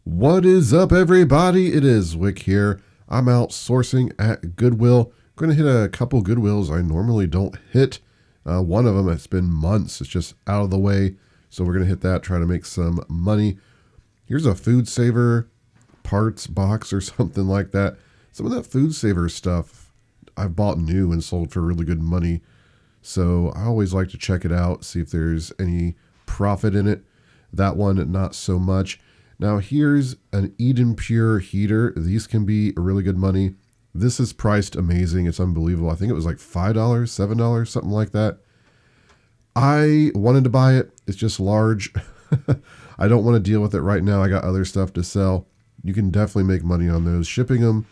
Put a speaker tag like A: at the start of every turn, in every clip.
A: What is up, everybody? It is Wick here. I'm outsourcing at Goodwill. I'm going to hit a couple Goodwills I normally don't hit. One of them, it's been months. It's just out of the way. So we're going to hit that, try to make some money. Here's a Food Saver parts box or something like that. Some of that Food Saver stuff I've bought new and sold for really good money. So I always like to check it out, see if there's any profit in it. That one, not so much. Now here's an Eden Pure heater. These can be really good money. This is priced amazing. It's unbelievable. I think it was like $5, $7, something like that. I wanted to buy it. It's just large. I don't want to deal with it right now. I got other stuff to sell. You can definitely make money on those. Shipping them,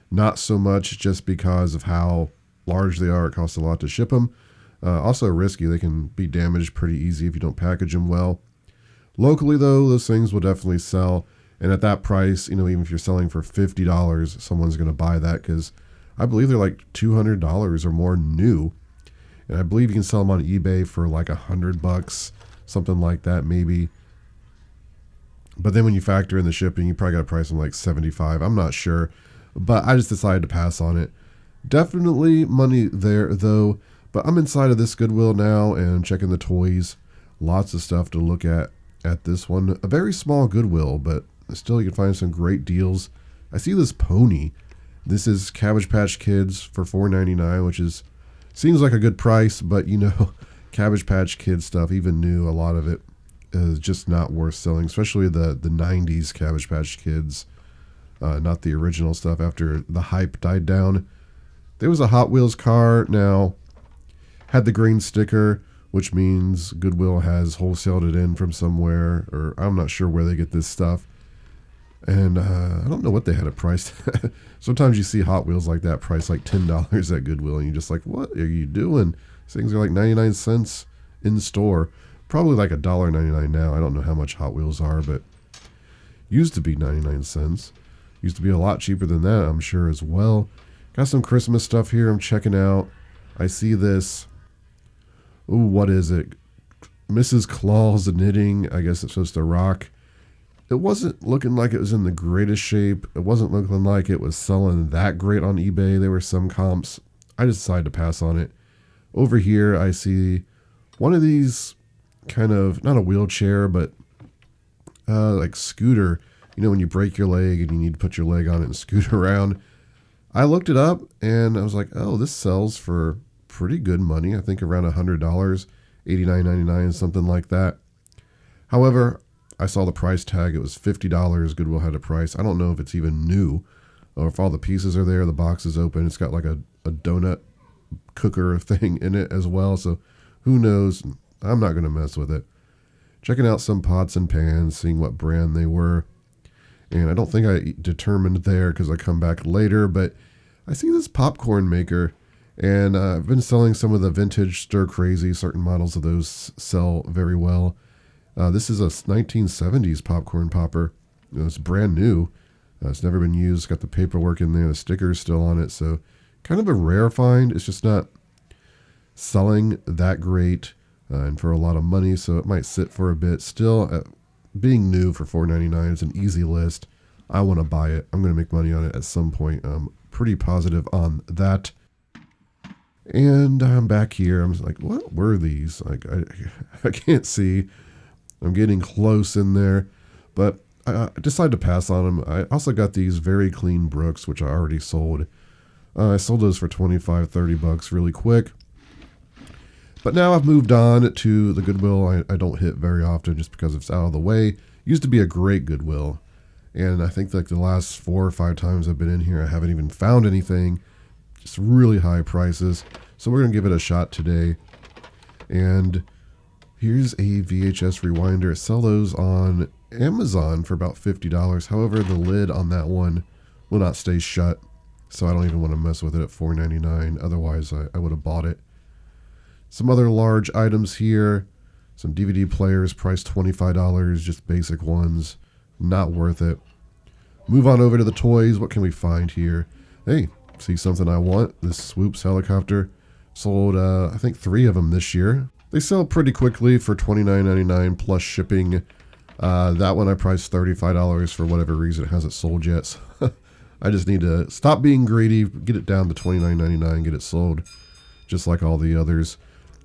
A: not so much, just because of how large they are. It costs a lot to ship them. Also risky. They can be damaged pretty easy if you don't package them well. Locally, though, those things will definitely sell. And at that price, even if you're selling for $50, someone's going to buy that, because I believe they're like $200 or more new. And I believe you can sell them on eBay for like $100, something like that, maybe. But then when you factor in the shipping, you probably got to price them like $75. I'm not sure. But I just decided to pass on it. Definitely money there, though. But I'm inside of this Goodwill now and checking the toys. Lots of stuff to look at this one. A very small Goodwill, but still you can find some great deals. I see this pony. This is Cabbage Patch Kids for $4.99, which seems like a good price, but Cabbage Patch Kids stuff, even new, a lot of it is just not worth selling, especially the 90s Cabbage Patch Kids, not the original stuff after the hype died down. There was a Hot Wheels car, now had the green sticker, which means Goodwill has wholesaled it in from somewhere, or I'm not sure where they get this stuff. And I don't know what they had it priced. Sometimes you see Hot Wheels like that priced like $10 at Goodwill, and you're just like, what are you doing? These things are like 99 cents in store. Probably like $1.99 now. I don't know how much Hot Wheels are, but used to be 99 cents. Used to be a lot cheaper than that, I'm sure, as well. Got some Christmas stuff here I'm checking out. I see this. Ooh, what is it? Mrs. Claus Knitting. I guess it's supposed to rock. It wasn't looking like it was in the greatest shape. It wasn't looking like it was selling that great on eBay. There were some comps. I just decided to pass on it. Over here, I see one of these kind of, not a wheelchair, but like scooter. When you break your leg and you need to put your leg on it and scoot around. I looked it up and I was like, oh, this sells for pretty good money. I think around $100, $89.99, something like that. However, I saw the price tag. It was $50. Goodwill had a price. I don't know if it's even new or if all the pieces are there. The box is open. It's got like a donut cooker thing in it as well. So who knows? I'm not going to mess with it. Checking out some pots and pans, seeing what brand they were. And I don't think I determined there because I come back later, but I see this popcorn maker. And I've been selling some of the vintage Stir Crazy. Certain models of those sell very well. This is a 1970s popcorn popper. It's brand new. It's never been used. Got the paperwork in there. The sticker's still on it. So kind of a rare find. It's just not selling that great and for a lot of money. So it might sit for a bit. Still, being new for $4.99, it's an easy list. I want to buy it. I'm going to make money on it at some point. I'm pretty positive on that. And I'm back here. I'm like, what were these? Like, I can't see. I'm getting close in there. But I decided to pass on them. I also got these very clean Brooks, which I already sold. I sold those for $25, $30 really quick. But now I've moved on to the Goodwill I don't hit very often just because it's out of the way. Used to be a great Goodwill. And I think like the last 4 or 5 times I've been in here, I haven't even found anything. Just really high prices. So we're going to give it a shot today. And here's a VHS rewinder. Sell those on Amazon for about $50. However, the lid on that one will not stay shut. So I don't even want to mess with it at $4.99. Otherwise, I would have bought it. Some other large items here. Some DVD players priced $25. Just basic ones. Not worth it. Move on over to the toys. What can we find here? Hey. See something I want. This Swoops helicopter. Sold, I think 3 of them this year. They sell pretty quickly for $29.99 plus shipping. That one I priced $35 for whatever reason. It hasn't sold yet. So I just need to stop being greedy, get it down to $29.99, get it sold, just like all the others.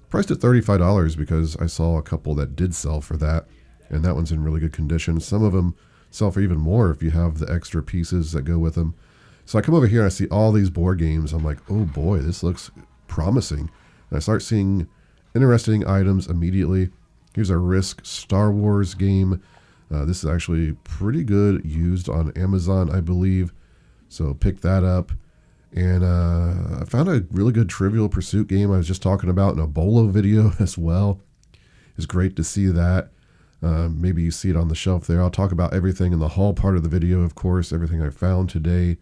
A: Priced at $35 because I saw a couple that did sell for that, and that one's in really good condition. Some of them sell for even more if you have the extra pieces that go with them. So I come over here and I see all these board games. I'm like, oh boy, this looks promising. And I start seeing interesting items immediately. Here's a Risk Star Wars game. This is actually pretty good, used on Amazon, I believe. So pick that up. And I found a really good Trivial Pursuit game I was just talking about in a Bolo video as well. It's great to see that. Maybe you see it on the shelf there. I'll talk about everything in the haul part of the video, of course, everything I found today.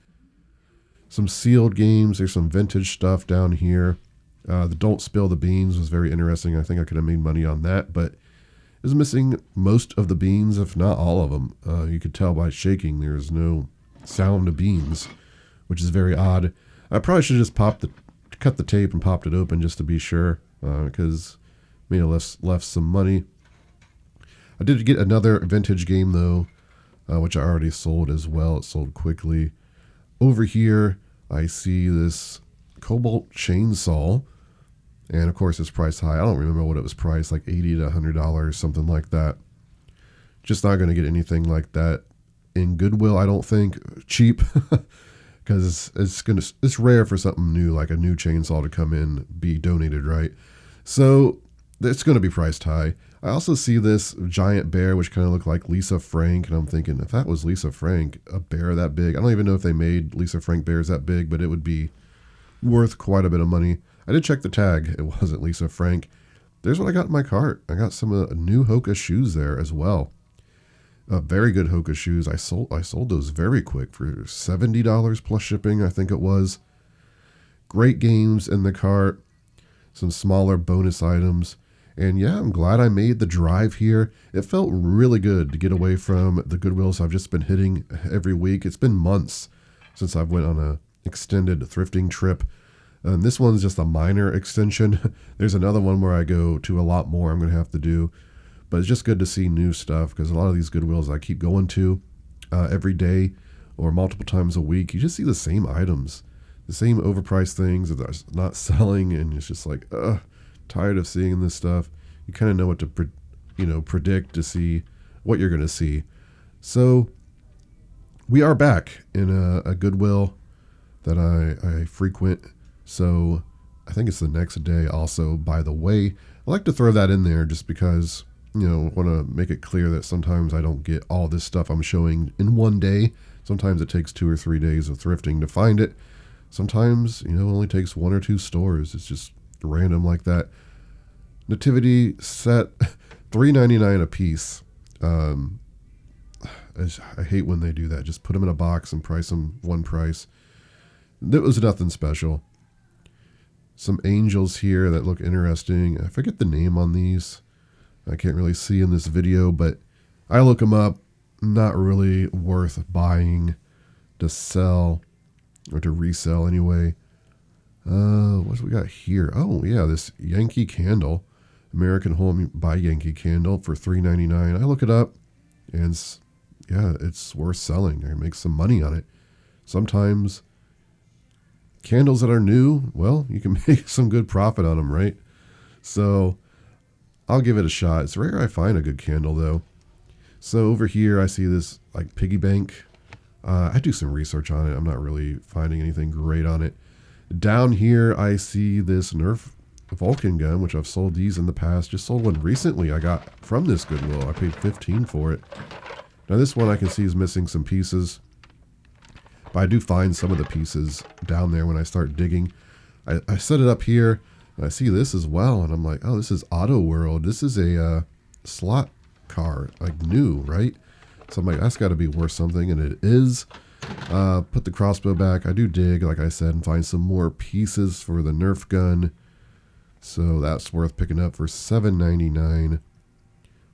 A: Some sealed games. There's some vintage stuff down here. The Don't Spill the Beans was very interesting. I think I could have made money on that, but it was missing most of the beans, if not all of them. You could tell by shaking there's no sound of beans, which is very odd. I probably should have just cut the tape and popped it open just to be sure, because may have left some money. I did get another vintage game though, which I already sold as well. It sold quickly. Over here, I see this Cobalt chainsaw, and of course it's priced high. I don't remember what it was priced, like $80 to $100, something like that. Just not going to get anything like that in Goodwill, I don't think. Cheap, because it's rare for something new, like a new chainsaw, to come in, be donated, right? So it's going to be priced high. I also see this giant bear, which kind of looked like Lisa Frank, and I'm thinking, if that was Lisa Frank, a bear that big, I don't even know if they made Lisa Frank bears that big, but it would be worth quite a bit of money. I did check the tag. It wasn't Lisa Frank. There's what I got in my cart. I got some new Hoka shoes there as well. Very good Hoka shoes. I sold those very quick for $70 plus shipping, I think it was. Great games in the cart. Some smaller bonus items. And yeah, I'm glad I made the drive here. It felt really good to get away from the Goodwills I've just been hitting every week. It's been months since I've went on a extended thrifting trip. And this one's just a minor extension. There's another one where I go to a lot more I'm going to have to do. But it's just good to see new stuff, because a lot of these Goodwills I keep going to every day or multiple times a week. You just see the same items, the same overpriced things that are not selling, and it's just like, tired of seeing this stuff. You kind of know what to predict to see what you're going to see. So we are back in a Goodwill that I frequent. So I think it's the next day also, by the way. I like to throw that in there just because, I want to make it clear that sometimes I don't get all this stuff I'm showing in one day. Sometimes it takes 2 or 3 days of thrifting to find it. Sometimes, it only takes 1 or 2 stores. It's just random like that. Nativity set, $3.99 a piece. I hate when they do that. Just put them in a box and price them one price. It was nothing special. Some angels here that look interesting. I forget the name on these. I can't really see in this video, but I look them up. Not really worth buying to sell, or to resell anyway. What do we got here? Oh yeah, this Yankee candle, American Home by Yankee candle for $3.99. I look it up, and it's worth selling. I make some money on it. Sometimes candles that are new, well, you can make some good profit on them, right? So I'll give it a shot. It's rare I find a good candle though. So over here I see this like piggy bank. I do some research on it. I'm not really finding anything great on it. Down here I see this Nerf Vulcan gun, which I've sold these in the past. Just sold one recently I got from this Goodwill. I paid $15 for it. Now this one I can see is missing some pieces, but I do find some of the pieces down there when I start digging. I set it up here, and I see this as well, and I'm like, oh, this is Auto World. This is a slot car, like new, right? So I'm like, that's got to be worth something, and it is. Put the crossbow back. I do dig, like I said, and find some more pieces for the Nerf gun. So that's worth picking up for $7.99.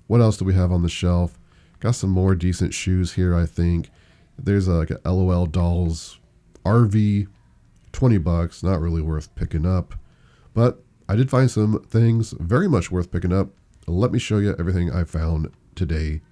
A: What else do we have on the shelf? Got some more decent shoes here, I think. There's like a LOL Dolls RV, $20. Not really worth picking up. But I did find some things very much worth picking up. Let me show you everything I found today.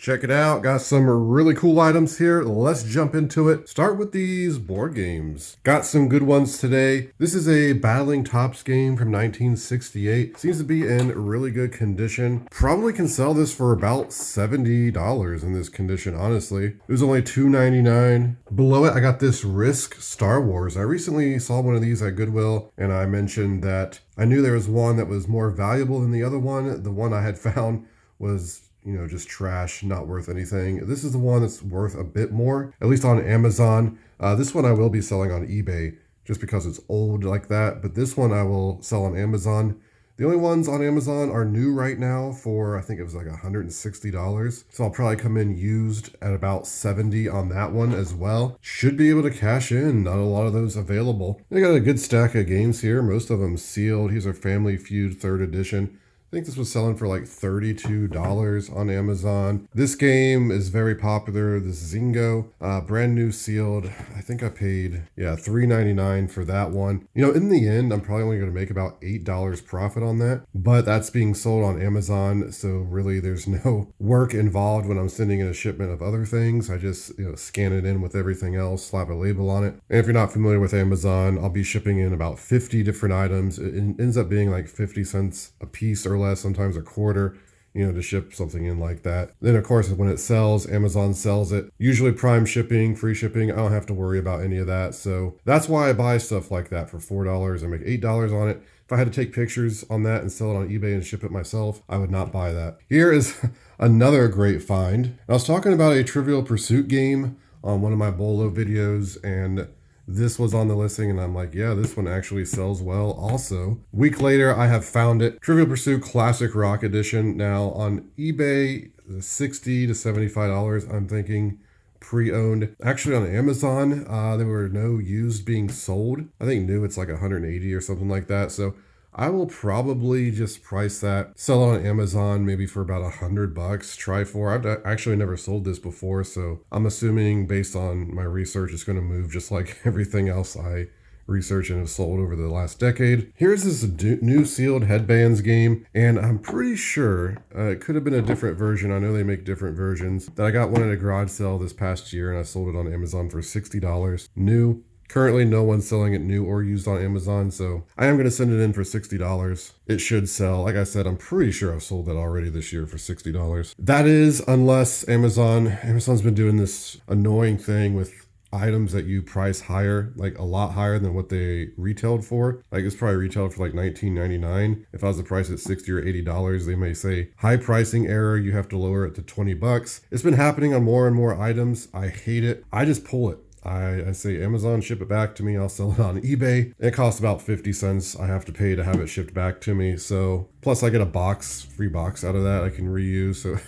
A: Check it out. Got some really cool items here. Let's jump into it. Start with these board games. Got some good ones today. This is a Battling Tops game from 1968. Seems to be in really good condition. Probably can sell this for about $70 in this condition, honestly. It was only $2.99. Below it, I got this Risk Star Wars. I recently saw one of these at Goodwill, and I mentioned that I knew there was one that was more valuable than the other one. The one I had found was just trash, not worth anything. This is the one that's worth a bit more, at least on Amazon. This one I will be selling on eBay just because it's old like that, but this one I will sell on Amazon. The only ones on Amazon are new right now for, I think it was like $160. So I'll probably come in used at about $70 on that one as well. Should be able to cash in. Not a lot of those available. They got a good stack of games here. Most of them sealed. Here's our Family Feud 3rd edition. I think this was selling for like $32 on Amazon. This game is very popular. This Zingo, brand new sealed. I think I paid, $3.99 for that one. In the end, I'm probably only going to make about $8 profit on that, but that's being sold on Amazon. So really there's no work involved when I'm sending in a shipment of other things. I just scan it in with everything else, slap a label on it. And if you're not familiar with Amazon, I'll be shipping in about 50 different items. It ends up being like 50 cents a piece or less, sometimes a quarter, to ship something in like that. Then of course, when it sells, Amazon sells it. Usually prime shipping, free shipping. I don't have to worry about any of that. So that's why I buy stuff like that for $4. I make $8 on it. If I had to take pictures on that and sell it on eBay and ship it myself, I would not buy that. Here is another great find. I was talking about a Trivial Pursuit game on one of my Bolo videos, and this was on the listing, and I'm like, yeah, this one actually sells well also. Week later, I have found it. Trivial Pursuit Classic Rock Edition. Now on eBay, $60 to $75, I'm thinking pre-owned. Actually on Amazon, there were no used being sold. I think new it's like 180 or something like that. So I will probably just price that, sell it on Amazon maybe for about $100, try for. I've actually never sold this before, so I'm assuming based on my research, it's going to move just like everything else I research and have sold over the last decade. Here's this new sealed headbands game, and I'm pretty sure it could have been a different version. I know they make different versions. That I got one at a garage sale this past year, and I sold it on Amazon for $60 new. Currently, no one's selling it new or used on Amazon, so I am going to send it in for $60. It should sell. Like I said, I'm pretty sure I've sold that already this year for $60. That is, unless Amazon's been doing this annoying thing with items that you price higher, like a lot higher than what they retailed for. Like it's probably retailed for like $19.99. If I was to price it $60 or $80, they may say high pricing error, you have to lower it to $20. It's been happening on more and more items. I hate it. I just pull it. I say, Amazon, ship it back to me. I'll sell it on eBay. It costs about 50 cents I have to pay to have it shipped back to me. So plus I get a free box out of that I can reuse. So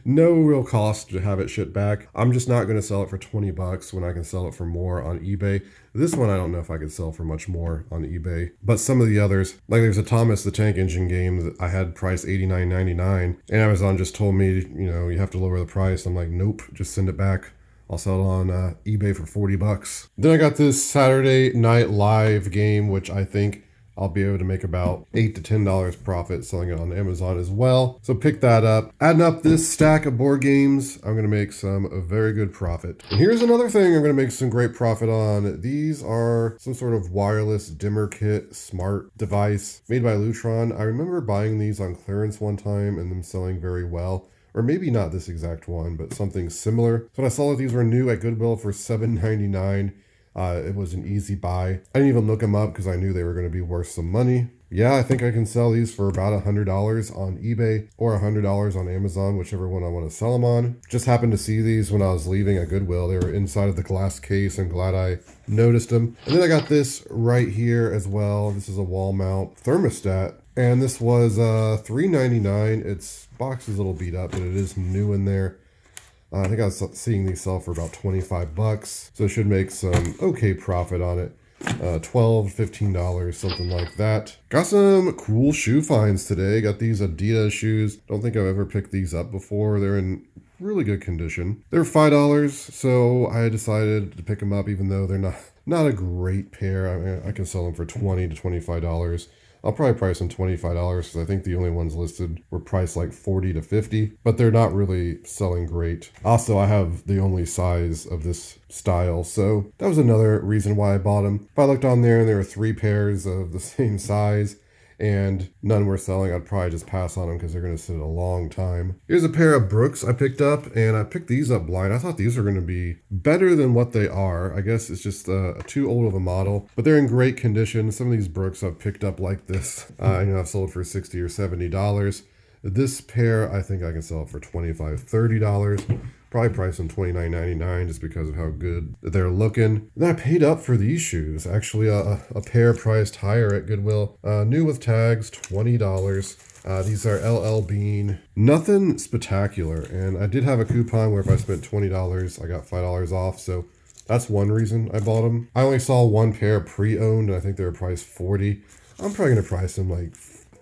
A: no real cost to have it shipped back. I'm just not going to sell it for $20 when I can sell it for more on eBay. This one, I don't know if I could sell for much more on eBay, but some of the others, like there's a Thomas the Tank Engine game that I had priced $89.99, and Amazon just told me, you have to lower the price. I'm like, nope, just send it back. I'll sell it on eBay for $40. Then I got this Saturday Night Live game, which I think I'll be able to make about $8 to $10 profit selling it on Amazon as well. So pick that up. Adding up this stack of board games, I'm going to make a very good profit. And here's another thing I'm going to make some great profit on. These are some sort of wireless dimmer kit smart device made by Lutron. I remember buying these on clearance one time and them selling very well. Or maybe not this exact one, but something similar. So when I saw that these were new at Goodwill for $7.99, it was an easy buy. I didn't even look them up because I knew they were going to be worth some money. Yeah, I think I can sell these for about $100 on eBay or $100 on Amazon, whichever one I want to sell them on. Just happened to see these when I was leaving at Goodwill. They were inside of the glass case. I'm glad I noticed them. And then I got this right here as well. This is a wall mount thermostat. And this was $3.99. Its box is a little beat up, but it is new in there. I think I was seeing these sell for about $25, so it should make some okay profit on it. $12, $15, something like that. Got some cool shoe finds today. Got these Adidas shoes. Don't think I've ever picked these up before. They're in really good condition. They're $5, so I decided to pick them up even though they're not a great pair. I mean, I can sell them for $20 to $25. I'll probably price them $25 because I think the only ones listed were priced like 40 to 50, but they're not really selling great. Also, I have the only size of this style, so that was another reason why I bought them. If I looked on there and there were 3 pairs of the same size and none were selling, I'd probably just pass on them because they're going to sit a long time. Here's a pair of Brooks I picked up, and I picked these up blind. I thought these were going to be better than what they are. I guess it's just too old of a model, but they're in great condition. Some of these Brooks I've picked up like this, I've sold for $60 or $70. This pair, I think I can sell it for $25, $30. Probably price them $29.99 just because of how good they're looking. Then I paid up for these shoes. Actually, a pair priced higher at Goodwill. New with tags, $20. These are LL Bean. Nothing spectacular. And I did have a coupon where if I spent $20, I got $5 off. So that's one reason I bought them. I only saw one pair pre-owned, and I think they were priced $40. I'm probably going to price them like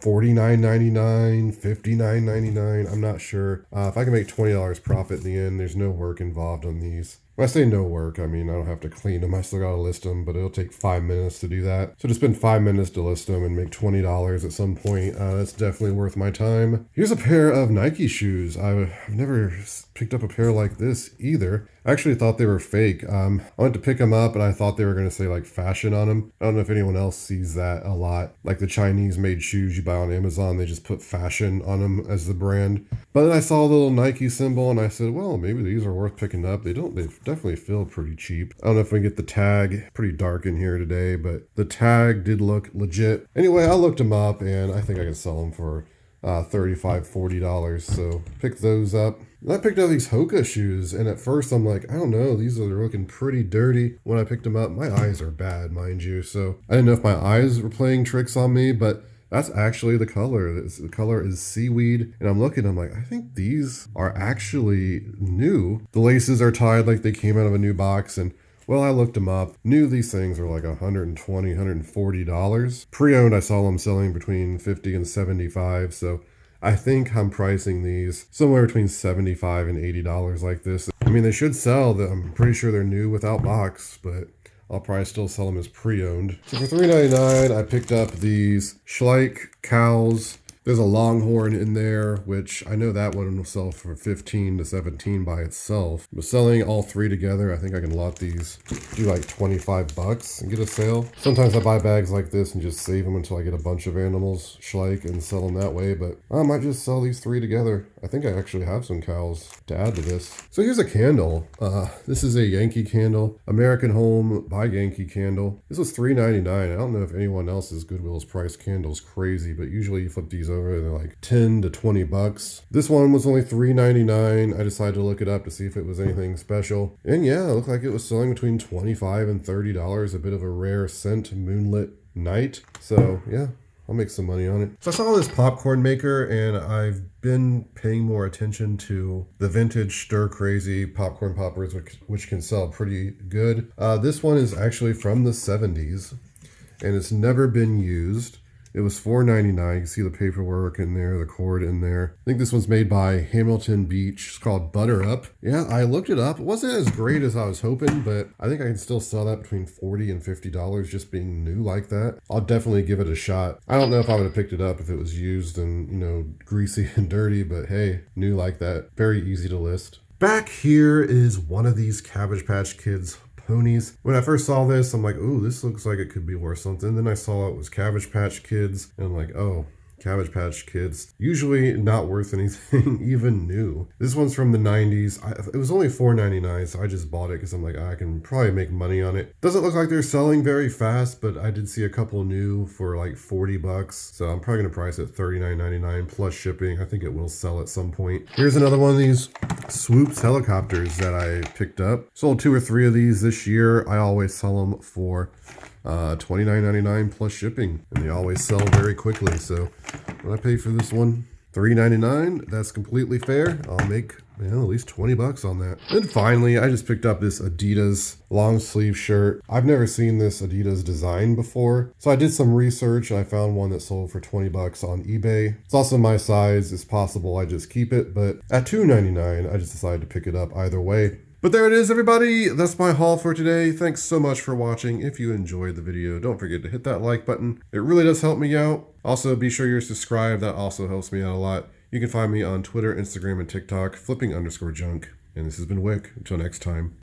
A: $49.99, $59.99. I'm not sure. If I can make $20 profit in the end, there's no work involved on these. When I say no work, I mean I don't have to clean them. I still got to list them, but it'll take 5 minutes to do that. So to spend 5 minutes to list them and make $20 at some point, that's definitely worth my time. Here's a pair of Nike shoes. I've never picked up a pair like this either. I actually thought they were fake. I went to pick them up and I thought they were going to say like fashion on them. I don't know if anyone else sees that a lot. Like the Chinese made shoes you buy on Amazon, they just put fashion on them as the brand. But then I saw the little Nike symbol and I said, well, maybe these are worth picking up. They definitely feel pretty cheap. I don't know if we can get the tag. Pretty dark in here today, but the tag did look legit. Anyway, I looked them up and I think I can sell them for $35, $40. So pick those up. And I picked up these Hoka shoes, and at first I'm like, I don't know, these are looking pretty dirty. When I picked them up, my eyes are bad, mind you, so I didn't know if my eyes were playing tricks on me, but that's actually the color. The color is seaweed, and I'm looking, I'm like, I think these are actually new. The laces are tied like they came out of a new box, and well, I looked them up. New, these things were like $120, $140. Pre-owned, I saw them selling between $50 and $75, so I think I'm pricing these somewhere between $75 and $80 like this. I mean, they should sell. I'm pretty sure they're new without box, but I'll probably still sell them as pre-owned. So for $3.99, I picked up these Schleich cows. There's a Longhorn in there, which I know that one will sell for $15 to $17 by itself. But selling all 3 together, I think I can lot these, do like $25 and get a sale. Sometimes I buy bags like this and just save them until I get a bunch of animals, Schleich, and sell them that way. But I might just sell these 3 together. I think I actually have some cows to add to this. So here's a candle. This is a Yankee candle, American Home by Yankee candle. This was $3.99. I don't know if anyone else's Goodwill's price candle's crazy, but usually you flip these over, they're like 10 to 20 bucks. This one was only $3.99. I decided to look it up to see if it was anything special. And yeah, it looked like it was selling between $25 and $30. A bit of a rare scent moonlit night. So yeah, I'll make some money on it. So I saw this popcorn maker and I've been paying more attention to the vintage stir crazy popcorn poppers, which can sell pretty good. This one is actually from the 70s and it's never been used. It was $4.99. You can see the paperwork in there, the cord in there. I think this one's made by Hamilton Beach. It's called Butter Up. Yeah, I looked it up. It wasn't as great as I was hoping, but I think I can still sell that between $40 and $50 just being new like that. I'll definitely give it a shot. I don't know if I would have picked it up if it was used and, greasy and dirty, but hey, new like that. Very easy to list. Back here is one of these Cabbage Patch Kids ponies. When I first saw this, I'm like, ooh, this looks like it could be worth something. Then I saw it was Cabbage Patch Kids, and I'm like, oh, Cabbage Patch Kids. Usually not worth anything, even new. This one's from the 90s. It was only $4.99, so I just bought it because I'm like, I can probably make money on it. Doesn't look like they're selling very fast, but I did see a couple new for like $40. So I'm probably going to price it $39.99 plus shipping. I think it will sell at some point. Here's another one of these Swoops helicopters that I picked up. Sold 2 or 3 of these this year. I always sell them for $29.99 plus shipping, and they always sell very quickly. So when I pay for this one $3.99, that's completely fair. I'll make at least $20 on that. And finally, I just picked up this Adidas long sleeve shirt. I've never seen this Adidas design before, so I did some research and I found one that sold for $20 on eBay. It's also my size. It's possible I just keep it, but at $2.99 I just decided to pick it up either way. But there it is, everybody. That's my haul for today. Thanks so much for watching. If you enjoyed the video, don't forget to hit that like button. It really does help me out. Also, be sure you're subscribed. That also helps me out a lot. You can find me on Twitter, Instagram, and TikTok, flipping_junk. And this has been Wick. Until next time.